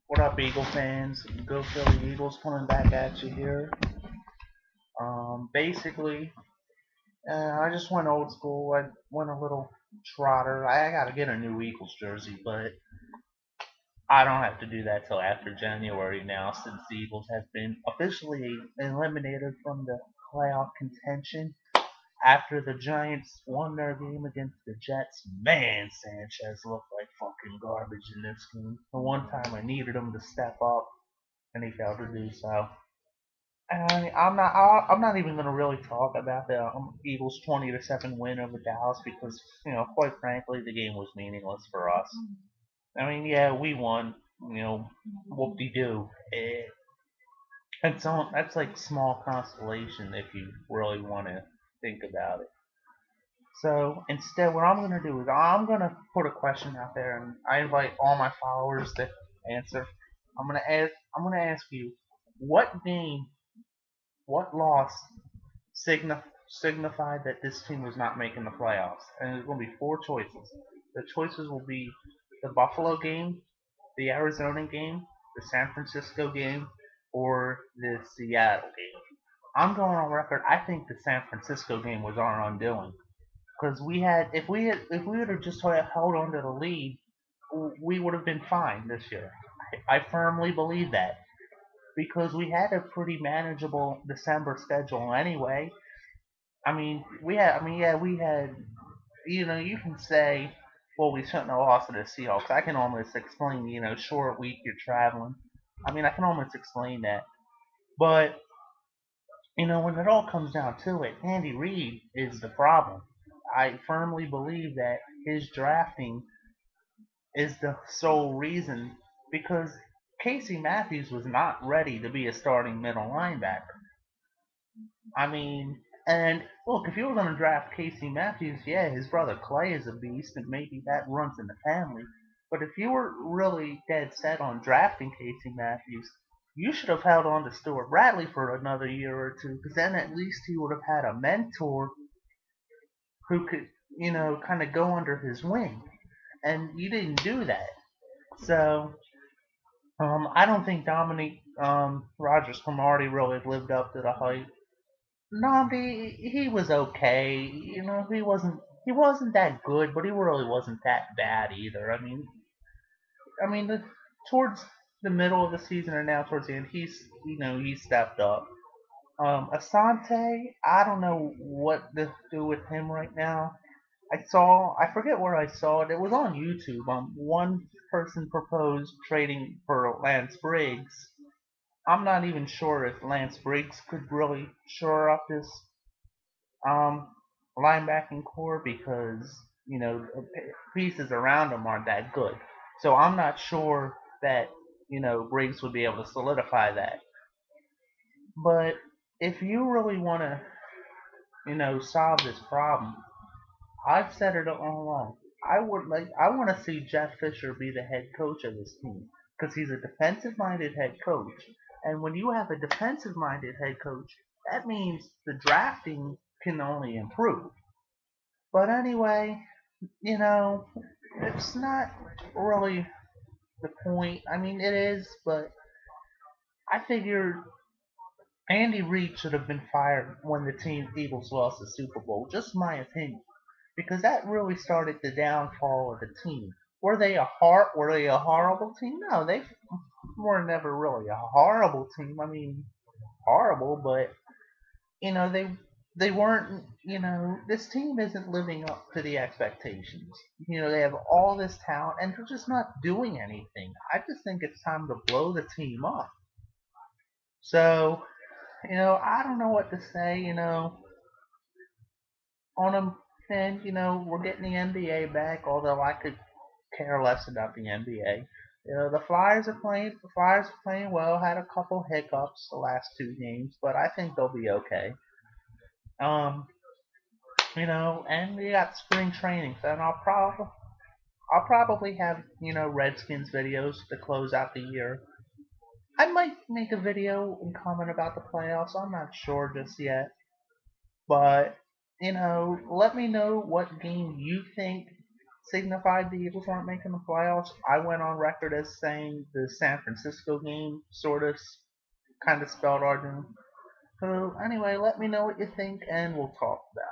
What up, Eagle fans? Go Philly Eagles coming back at you here. Basically, I just went old school. I went a little trotter. I got to get a new Eagles jersey, but I don't have to do that till after January now, since the Eagles have been officially eliminated from the playoff contention after the Giants won their game against the Jets. Man, Sanchez looked like fucking garbage in this game. The one time I needed him to step up, and he failed to do so. I'm not even going to really talk about the Eagles 20-7 win over Dallas because quite frankly the game was meaningless for us. I mean, yeah, we won. Whoop de doo. That's like small consolation if you really want to think about it. So instead, what I'm going to do is I'm going to put a question out there, and I invite all my followers to answer. I'm going to ask you, what game, what loss signified that this team was not making the playoffs. And there's going to be four choices. The choices will be the Buffalo game, the Arizona game, the San Francisco game, or the Seattle game. I'm going on record. I think the San Francisco game was our undoing because if we would have just held on to the lead, we would have been fine this year. I firmly believe that because we had a pretty manageable December schedule anyway. Yeah, we had, you can say, well, we shouldn't have lost to the Seahawks. I can almost explain, short week, you're traveling. I can almost explain that. But, when it all comes down to it, Andy Reid is the problem. I firmly believe that his drafting is the sole reason because Casey Matthews was not ready to be a starting middle linebacker. I mean, and look, if you were going to draft Casey Matthews, yeah, his brother Clay is a beast, and maybe that runs in the family. But if you were really dead set on drafting Casey Matthews, you should have held on to Stuart Bradley for another year or two, because then at least he would have had a mentor who could, kind of go under his wing. And you didn't do that. So, I don't think Dominic Rogers Cromartie really lived up to the hype. Namdi, he was okay. He wasn't that good, but he really wasn't that bad either. Towards the middle of the season or now towards the end, he stepped up. Asante, I don't know what to do with him right now. I forget where I saw it. It was on YouTube. One person proposed trading for Lance Briggs. I'm not even sure if Lance Briggs could really shore up this um, linebacking core because the pieces around him aren't that good. So I'm not sure that Briggs would be able to solidify that. But if you really want to solve this problem, I've said it all along. I want to see Jeff Fisher be the head coach of this team because he's a defensive-minded head coach, and when you have a defensive-minded head coach, that means the drafting can only improve. But anyway, it's not really the point. I mean, it is, but I figure Andy Reid should have been fired when the team Eagles lost the Super Bowl. Just my opinion, because that really started the downfall of the team. Were they a horrible team? No, they were never really a horrible team. I mean, horrible, but they weren't. This team isn't living up to the expectations. They have all this talent and they're just not doing anything. I just think it's time to blow the team up. So, I don't know what to say. On them, and we're getting the NBA back. Although I could care less about the NBA. The Flyers are playing. The Flyers are playing well. Had a couple hiccups the last two games, but I think they'll be okay. Um, and we got spring training, so I'll probably have Redskins videos to close out the year. I might make a video and comment about the playoffs. I'm not sure just yet, but let me know what game you think signified the Eagles aren't making the playoffs. I went on record as saying the San Francisco game sort of kind of spelled our doom. So anyway, let me know what you think, and we'll talk about it.